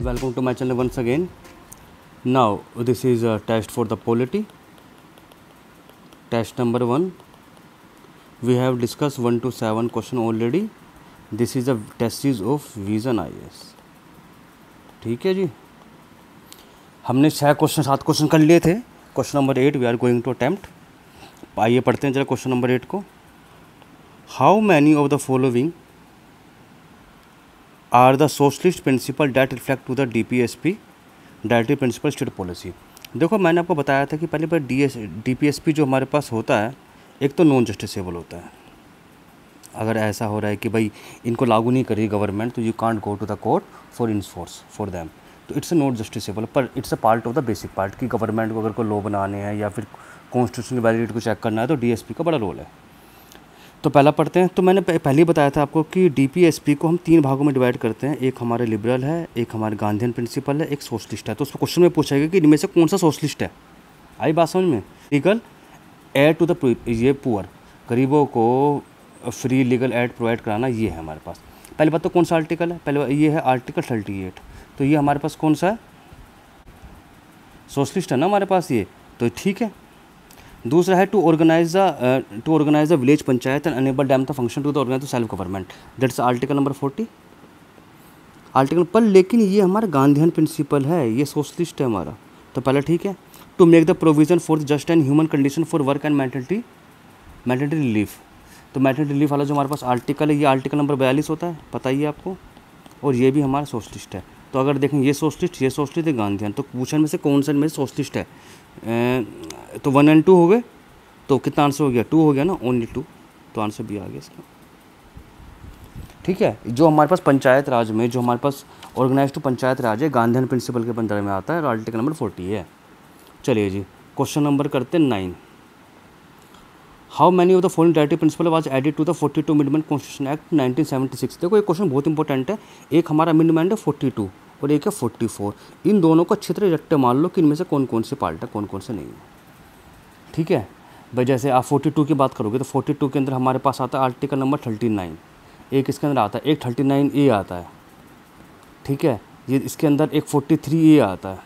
Welcome to my channel once again. Now this is a test for the polity. Test number 1. We have discussed 1 to 7 question already. This is a test series of Vision IAS. ठीक है जी, हमने 7 question कर लिए थे. Question number 8 we are going to attempt. आइए पढ़ते हैं जरा क्वेश्चन नंबर 8 को. How many of the following are the socialist principle that reflect to the DPSP directive principle state policy. देखो मैंने आपको बताया था कि पहले पर DPSP जो हमारे पास होता है, एक तो नॉन जस्टिसेबल होता है. अगर ऐसा हो रहा है कि भाई इनको लागू नहीं करी गवर्नमेंट, तो you can't go to the court for enforce for them. तो इट्स नॉट जस्टिसेबल, पर it's a part of the basic part कि गवर्नमेंट को अगर कोई लॉ बनाने हैं या फिर कॉन्स्टिट्यूशन की वैलिडिटी को चेक करना है तो DSP का बड़ा रोल है. तो पहला पढ़ते हैं. तो मैंने पहले ही बताया था आपको कि DPSP को हम 3 भागों में डिवाइड करते हैं. एक हमारे लिबरल है, एक हमारे गांधीयन प्रिंसिपल है, एक सोशलिस्ट है. तो उसको क्वेश्चन में पूछेगा कि इनमें से कौन सा सोशलिस्ट है. आई बात समझ में. लीगल एड टू द ये पुअर, गरीबों को फ्री लीगल एड प्रोवाइड कराना, ये है हमारे पास. पहले बात तो कौन सा आर्टिकल है, पहले ये है आर्टिकल 38. तो ये हमारे पास कौन सा है, सोशलिस्ट है ना हमारे पास ये, तो ठीक है. दूसरा है to organise the village panchayat and enable them the function to the organise self government, that's article number 40 article पर. लेकिन ये हमारा गांधीयन प्रिंसिपल है, ये सोशलिस्ट है हमारा. तो पहले ठीक है. To make the provision for the just and human condition for work and maternity relief. तो मैटरनिटी रिलीफ वाला जो हमारे पास आर्टिकल है, ये आर्टिकल नंबर 42 होता है, पता ही है आपको. और ये भी हमारा सोशलिस्ट है. तो अगर देखें ये सोशलिस्ट है गांधीयन, तो क्वेश्चन में से कौन सा इनमें सोशलिस्ट है. तो 1 और 2 हो गए, तो कितना आंसर हो गया, 2 हो गया ना, ओनली 2. तो आंसर भी आ गया इसका. ठीक है. जो हमारे पास पंचायत राज में, जो हमारे पास ऑर्गेनाइज टू पंचायत राज है, गांधीयन प्रिंसिपल के अंदर में आता है, और आर्टिकल नंबर 40 है. चलिए जी, क्वेश्चन नंबर करते हैं 9. How many of the following directive principle was added to the 42 amendment constitution act 1976. देखो ये क्वेश्चन बहुत इंपॉर्टेंट है. एक हमारा अमेंडमेंट है 42 और एक है 44. इन दोनों को अच्छी तरह रट्टे मान लो कि इनमें से कौन कौन से पार्ट है, कौन कौन से नहीं है. ठीक है भाई. जैसे आप 42 की बात करोगे तो 42 के अंदर हमारे पास आता है आर्टिकल नंबर 39. एक इसके अंदर आता है, एक 39A आता है. ठीक है. ये इसके अंदर एक 43A आता है,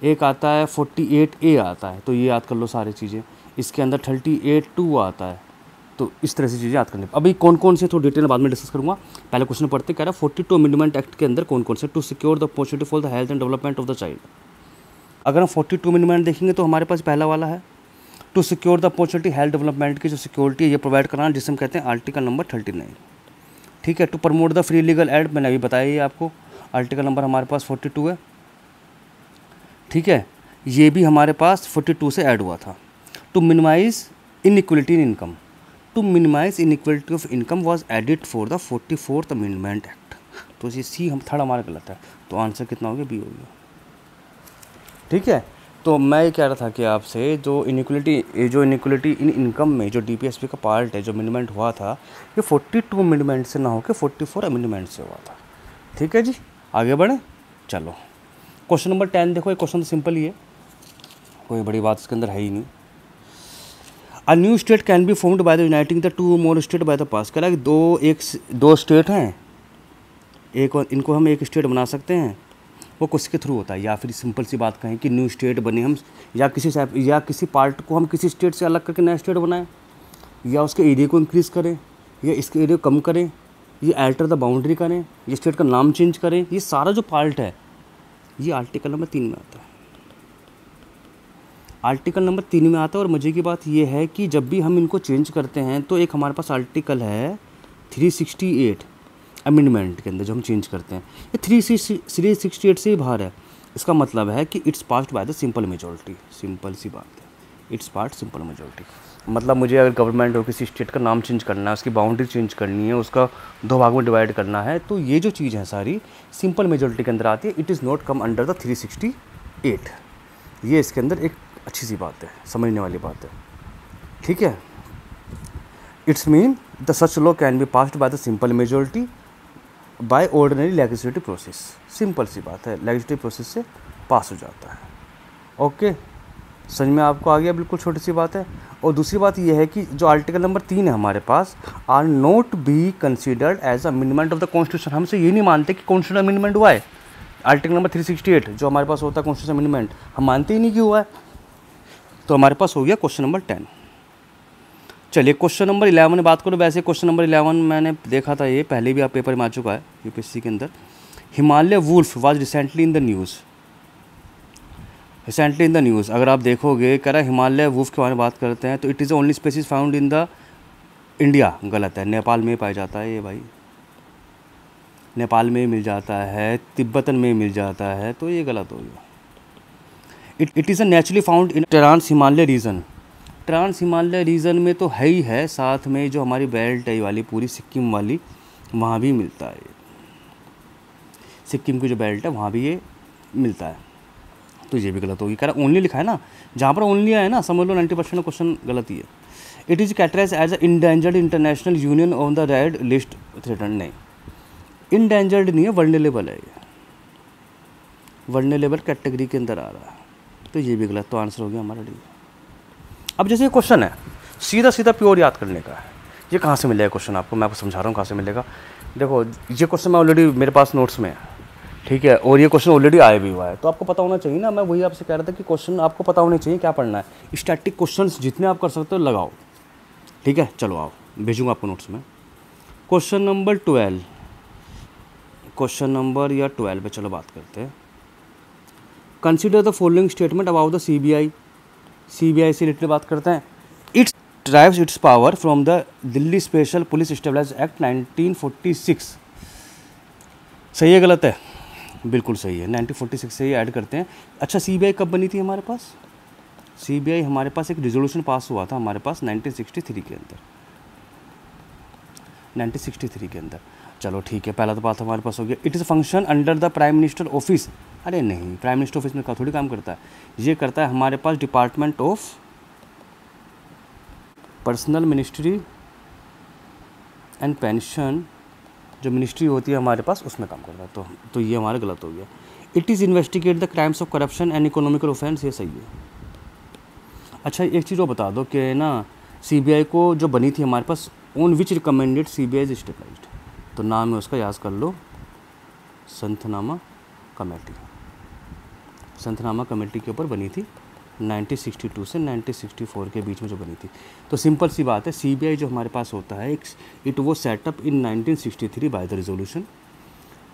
एक आता है 48A आता है. तो ये याद कर लो सारी चीज़ें. इसके अंदर 38(2) आता है. तो इस तरह से चीज़ें याद करनी. अभी कौन कौन से थोड़ी डिटेल बाद में डिस्कस करूँगा. पहले क्वेश्चन पढ़ते कह रहा है 42 अमेंडमेंट एक्ट के अंदर कौन कौन से. To secure the opportunity for the health and development of the child. अगर हम 42 अमेंडमेंट देखेंगे तो हमारे पास पहला वाला है to secure the opportunity health development की जो सिक्योरिटी है ये प्रोवाइड कराना, जिसे हम कहते हैं आर्टिकल नंबर 39. ठीक है. To promote the free legal aid, मैंने अभी बताया ये आपको, आर्टिकल नंबर हमारे पास 42 है. ठीक है. ये भी हमारे पास 42 से ऐड हुआ था. To minimise inequality in income, to minimise inequality of income was added for the 44th amendment act. तो ये सी हम थर्ड हमारा गलत है. तो आंसर कितना हो गया, बी हो गया. ठीक है. तो मैं ये कह रहा था कि आपसे जो इनइक्वलिटी इन इनकम में जो DPSP का पार्ट है, जो अमेंडमेंट हुआ था, ये 42 अमेंडमेंट से ना होकर 44 अमेंडमेंट से हुआ था. ठीक है जी, आगे बढ़े. चलो क्वेश्चन नंबर 10 देखो. ये क्वेश्चन तो सिंपल ही है, कोई बड़ी बात इसके अंदर है ही नहीं. A new state can be formed by the uniting the 2 more state by the pass. कह रहा है कि दो स्टेट हैं, एक इनको हम एक स्टेट बना सकते हैं. वो किसके थ्रू होता है, या फिर सिंपल सी बात कहें कि न्यू स्टेट बने हम, या किसी पार्ट को हम किसी स्टेट से अलग करके नया स्टेट बनाएं, या उसके एरिया को इंक्रीज़ करें, या इसके एरिया को कम करें, ये अल्टर द बाउंड्री करें, ये स्टेट का नाम चेंज करें. ये सारा जो पार्ट है ये आर्टिकल नंबर 3 में आता है. आर्टिकल नंबर 3 में आता है. और मज़े की बात ये है कि जब भी हम इनको चेंज करते हैं तो एक हमारे पास आर्टिकल है 368 अमेंडमेंट के अंदर जो हम चेंज करते हैं, ये 368 से ही बाहर है. इसका मतलब है कि it's passed by the simple majority. Simple सी बात है, इट्स पास सिंपल मेजॉरिटी. मतलब मुझे अगर गवर्नमेंट हो किसी स्टेट का नाम चेंज करना है, उसकी बाउंड्री चेंज करनी है, उसका 2 भाग में डिवाइड करना है, तो ये जो चीज़ है सारी सिंपल मेजॉरिटी के अंदर आती है. It is not come under the 368. ये इसके अंदर एक अच्छी सी बात है, समझने वाली बात है. ठीक है. It's mean the such law can be passed by the simple majority by ordinary legislative process. Simple सी बात है, लेजिस्लेटिव प्रोसेस से पास हो जाता है. ओके, समझ में आपको आ गया. बिल्कुल छोटी सी बात है. और दूसरी बात यह है कि जो आर्टिकल नंबर 3 है हमारे पास, are not be considered as amendment of the constitution. हमसे ये नहीं मानते कि कॉन्स्टिट्यूशन अमेंडमेंट हुआ है. आर्टिकल नंबर 368 जो हमारे पास होता है कॉन्स्टिट्यूशन अमेंडमेंट, हम मानते ही नहीं कि हुआ है, तो हमारे पास हो गया क्वेश्चन नंबर 10। चलिए क्वेश्चन नंबर 11 में बात करो। वैसे क्वेश्चन नंबर 11 मैंने देखा था, ये पहले भी आप पेपर में आ चुका है यूपीएससी के अंदर। Himalaya wolf was recently in the news, recently in the news अगर आप देखोगे, कह रहा है हिमालय वुल्फ के बारे में बात करते हैं तो it is only species found in the India, गलत है, नेपाल में पाया जाता है ये भाई, नेपाल में मिल जाता है, तिब्बतन में मिल जाता है, तो ये गलत हो गया। It is a naturally found in trans Himalaya region, trans Himalaya region में तो है ही है, साथ में जो हमारी बेल्ट है वाली पूरी सिक्किम वाली, वहाँ भी मिलता है, सिक्किम की जो बेल्ट है वहाँ भी ये मिलता है, तो ये भी गलत होगी। कह रहा ओनली लिखा है ना, जहाँ पर ओनली है ना समझ लो 90% क्वेश्चन गलत ही है। It is categorised as a endangered international union on the red list threaten, नहीं इंडेंजर्ड नहीं है, वर्नेलेबल है, ये वर्नेलेबल कैटेगरी के अंदर आ रहा है, तो ये भी गलत, तो आंसर हो गया हमारा डी। अब जैसे ये क्वेश्चन है सीधा सीधा प्योर याद करने का है, ये कहाँ से मिलेगा क्वेश्चन आपको, मैं आपको समझा रहा हूँ कहाँ से मिलेगा। देखो ये क्वेश्चन मैं ऑलरेडी मेरे पास नोट्स में है, ठीक है, और ये क्वेश्चन ऑलरेडी आया भी हुआ है, तो आपको पता होना चाहिए ना, मैं वही आपसे कह रहा था कि क्वेश्चन आपको पता होने चाहिए क्या पढ़ना है। स्टैटिक क्वेश्चंस जितने आप कर सकते हो लगाओ, ठीक है। चलो आओ भेजूँगा आपको नोट्स में। क्वेश्चन नंबर 12, क्वेश्चन नंबर या 12 पे चलो बात करते हैं। Consider the following statement about the CBI, CBI से रिलेटेड बात करते हैं। It's drives its power from the Delhi special police stabilise act 1946, सही है गलत है? बिल्कुल सही है, 1946 से ही ऐड करते हैं। अच्छा सीबीआई कब बनी थी हमारे पास? सीबीआई हमारे पास एक रिजोल्यूशन पास हुआ था हमारे पास 1963 के अंदर, 1963 के अंदर। चलो ठीक है, पहला तो बात हमारे पास हो गया। It is function under the prime minister office, अरे नहीं प्राइम मिनिस्टर ऑफिस में का थोड़ी काम करता है, ये करता है हमारे पास department of personnel ministry and pension, जो मिनिस्ट्री होती है हमारे पास उसमें काम करता है, तो ये हमारा गलत हो गया। It is investigate the crimes of corruption and economical offence, ये सही है। अच्छा एक चीज़ वो बता दो कि ना सीबीआई को जो बनी थी हमारे पास, on which recommended CBI is stabilized, तो नाम है उसका याद कर लो, संथनामा कमेटी, संथनामा कमेटी के ऊपर बनी थी 1962 से 1964 के बीच में जो बनी थी। तो सिंपल सी बात है, सीबीआई जो हमारे पास होता है इट वो setup in 1963 by the resolution.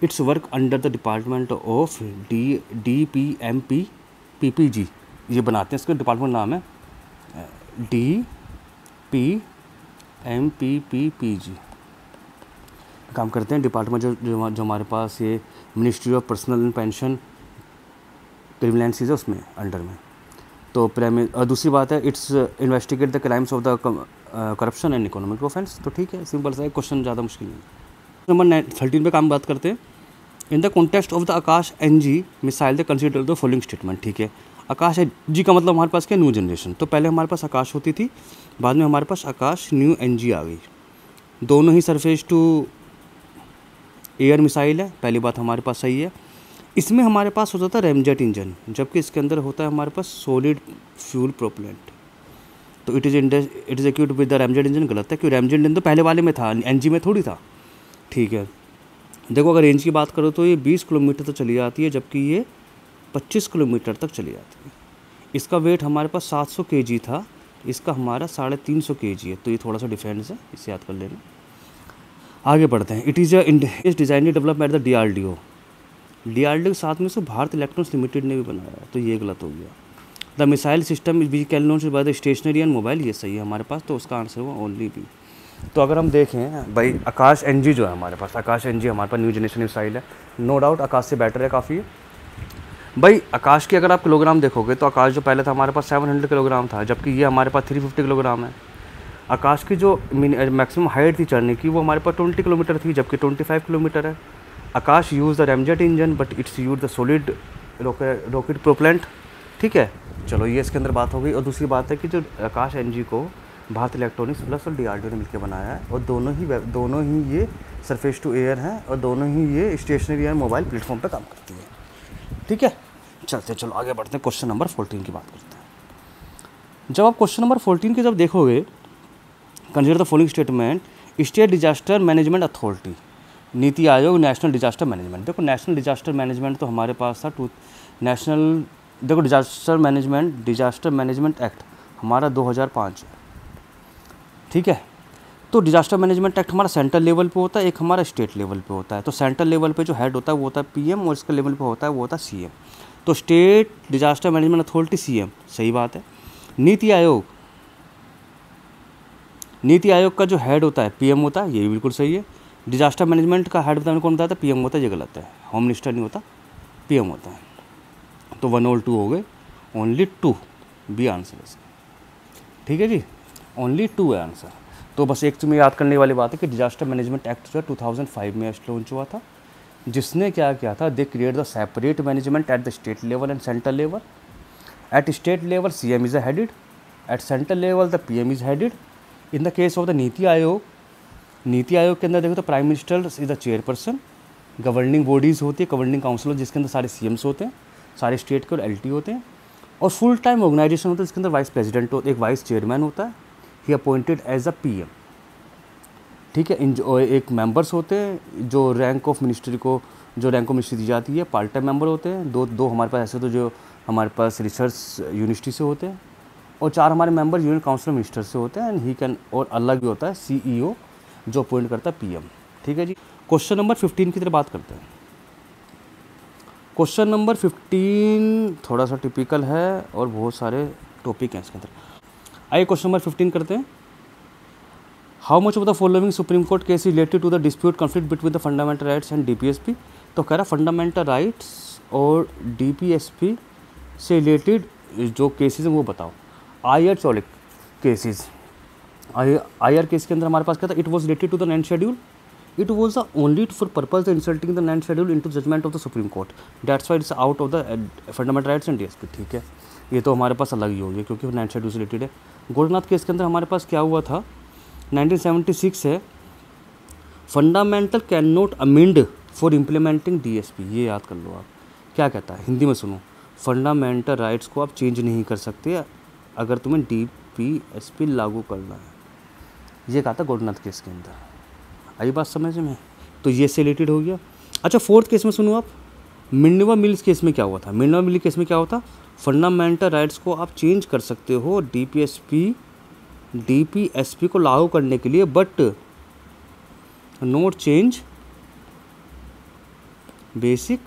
It's work under the department of DPMP PPG, ये बनाते हैं, इसका डिपार्टमेंट नाम है DPMPPPG, काम करते हैं डिपार्टमेंट जो हमारे पास ये ministry of personnel and pension प्रिविलेंसीज है उसमें अंडर में। तो और दूसरी बात है it's investigate the crimes of the corruption and economic offence, तो ठीक है सिंपल सा है, क्वेश्चन ज़्यादा मुश्किल नहीं। नंबर 13 पे काम बात करते हैं। In the context of the Akash NG missile the consider the following statement, ठीक है। आकाश NG का मतलब हमारे पास क्या, न्यू जनरेशन, तो पहले हमारे पास आकाश होती थी, बाद में हमारे पास आकाश न्यू NG आ गई, दोनों ही सरफेस टू एयर मिसाइल है, पहली बात हमारे पास सही है। इसमें हमारे पास होता था रैमजेट इंजन, जबकि इसके अंदर होता है हमारे पास सॉलिड फ्यूल प्रोपेलेंट, तो it is equipped with the ramjet engine, गलत है, क्योंकि रैमजेट इंजन तो पहले वाले में था, NG में थोड़ी था, ठीक है। देखो अगर रेंज की बात करो तो ये 20 किलोमीटर तक चली जाती है, जबकि ये 25 किलोमीटर तक चली जाती है। इसका वेट हमारे पास 700 kg था, इसका हमारा 350 kg है, तो ये थोड़ा सा डिफरेंस है, इसे याद कर लेना। आगे बढ़ते हैं। It is design develop by the DRDO, DRDO के साथ में से भारत इलेक्ट्रॉनिक्स लिमिटेड ने भी बनाया, तो ये गलत हो गया। The missile system we can launch by the stationary and mobile, ये सही है हमारे पास, तो उसका आंसर हुआ ओनली बी। तो अगर हम देखें भाई आकाश NG जो है हमारे पास, आकाश NG हमारे पास न्यू जनरेशन मिसाइल है, नो डाउट आकाश से बेटर है काफ़ी है भाई। आकाश की अगर आप किलोग्राम देखोगे तो आकाश जो पहले था हमारे पास 700 किलोग्राम था, जबकि ये हमारे पास 350 किलोग्राम है। आकाश की जो मैक्सिमम हाइट थी चढ़ने की वो हमारे पास 20 किलोमीटर थी, जबकि 25 किलोमीटर है। Akash use the ramjet engine but it's use the solid rocket propellant, ठीक है। चलो ये इसके अंदर बात हो गई। और दूसरी बात है कि जो आकाश NG को भारत इलेक्ट्रॉनिक्स प्लस और DRDO ने मिलकर बनाया है, और दोनों ही ये सरफेस टू एयर हैं, और दोनों ही ये स्टेशनरी एंड मोबाइल प्लेटफॉर्म पे काम करती है, ठीक है। चलते चलो आगे बढ़ते हैं, क्वेश्चन नंबर 14 की बात करते हैं। जब आप क्वेश्चन नंबर 14 की जब देखोगे, consider the following statement, state disaster management authority, NITI Aayog national disaster management. देखो नेशनल डिजास्टर मैनेजमेंट तो हमारे पास था नेशनल, देखो डिजास्टर मैनेजमेंट एक्ट हमारा 2005 है, ठीक है। तो डिजास्टर मैनेजमेंट एक्ट हमारा सेंट्रल लेवल पे होता है, एक हमारा स्टेट लेवल पे होता है। तो सेंट्रल लेवल पे जो हेड होता है वो होता है पीएम, और इसके लेवल पे होता है वो होता है सीएम। तो state disaster management authority CM, सही बात है। नीति आयोग का जो हेड होता है पीएम होता है, ये भी बिल्कुल सही है। डिजास्टर मैनेजमेंट का हेड बताने कौन होता है, पीएम होता है, ये गलत है। होम मिनिस्टर नहीं होता, पीएम होता है। तो 1 और 2 हो गए, ओनली 2 बी आंसर इसका, ठीक है जी, ओनली 2 है आंसर। तो बस एक तुम्हें याद करने वाली बात है कि डिजास्टर मैनेजमेंट एक्ट जो है 2005 में लॉन्च हुआ था, जिसने क्या किया था, they create the separate management at the state level and central level. At state level CM is headed, at central level the PM is headed. In the case of the NITI Aayog के अंदर देखो तो prime minister is the chairperson, governing bodies होती है, governing council जिसके अंदर सारे CM's होते हैं, सारे स्टेट के और एलटी होते हैं, और फुल टाइम ऑर्गेनाइजेशन होता है जिसके अंदर वाइस प्रेसिडेंट होता है, एक वाइस चेयरमैन होता है, he appointed as a PM, ठीक है। एक मेंबर्स होते हैं जो रैंक ऑफ मिनिस्ट्री दी जाती है, पार्ट टाइम मेंबर होते हैं, दो हमारे पास ऐसे तो जो हमारे पास रिसर्च यूनिवर्सिटी से होते हैं, और 4 हमारे मेंबर यूनियन काउंसिल मिनिस्टर से होते हैं, एंड ही कैन, और अलग भी होता है सीईओ जो अपॉइंट करता है पीएम, ठीक है जी। क्वेश्चन नंबर 15 की तरफ बात करते हैं। क्वेश्चन नंबर 15 थोड़ा सा टिपिकल है और बहुत सारे टॉपिक हैं इसके अंदर। आइए क्वेश्चन नंबर 15 करते हैं। How much of the following supreme court case related to the dispute conflict between the fundamental rights and DPSP. तो कह रहा फंडामेंटल राइट्स और डीपीएसपी से रिलेटेड जो केसेस हैं वो बताओ। आईआर चौलिक केसेस, आईआर केस के अंदर हमारे पास क्या था, it was related to the 9th schedule, it was only for purpose insulting the 9th schedule into judgement of the supreme court, that's why it's out of the fundamental rights and DSP, ठीक है। ये तो हमारे पास अलग ही हो गया क्योंकि 9th schedule से रिलेटेड है। गोरखनाथ केस के अंदर हमारे पास क्या हुआ था, 1976 है, fundamental can not amend for implementing DSP, ये याद कर लो आप। क्या कहता है, हिंदी में सुनो, फंडामेंटल राइट्स को आप चेंज नहीं कर सकते अगर तुम्हें डीपीएसपी लागू करना है, ये कहा था गोरखनाथ केस के अंदर। आई बात समझ में? तो ये से रिलेटेड हो गया। अच्छा 4th केस में सुनो आप, मिनर्वा मिल्स केस में क्या हुआ था, मिनर्वा मिल्स केस में क्या होता, फंडामेंटल राइट्स को आप चेंज कर सकते हो डीपीएसपी को लागू करने के लिए, but not change basic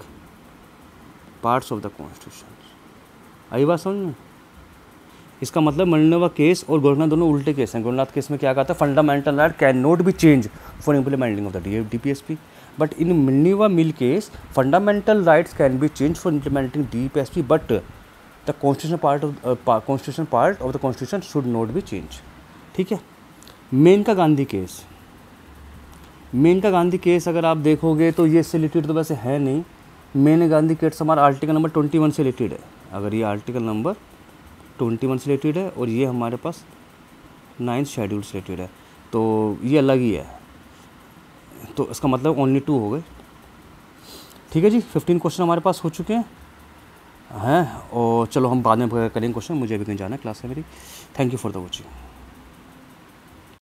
parts of the constitution. आई बात समझ में? इसका मतलब मिनर्वा केस और गोरखनाथ दोनों उल्टे केस हैं। गोरखनाथ केस में क्या कहा था, fundamental right can not be change for implementing of the DPSP, but in Minerva mill case fundamental rights can be change for implementing DPSP, but the constitution part of the constitution should not be change, ठीक है। Maneka Gandhi case अगर आप देखोगे तो ये इससे related तो वैसे है नहीं। मेनका गांधी केस हमारा आर्टिकल नंबर 21 से रिलेटेड है, अगर ये आर्टिकल नंबर 21 से रिलेटेड है और ये हमारे पास 9th शेड्यूल से रिलेटेड है, तो ये अलग ही है। तो इसका मतलब ओनली 2 हो गए, ठीक है जी। 15 क्वेश्चन हमारे पास हो चुके हैं और चलो हम बाद में करेंगे क्वेश्चन, मुझे अभी कहीं जाना है, क्लास है मेरी। Thank you for the watching.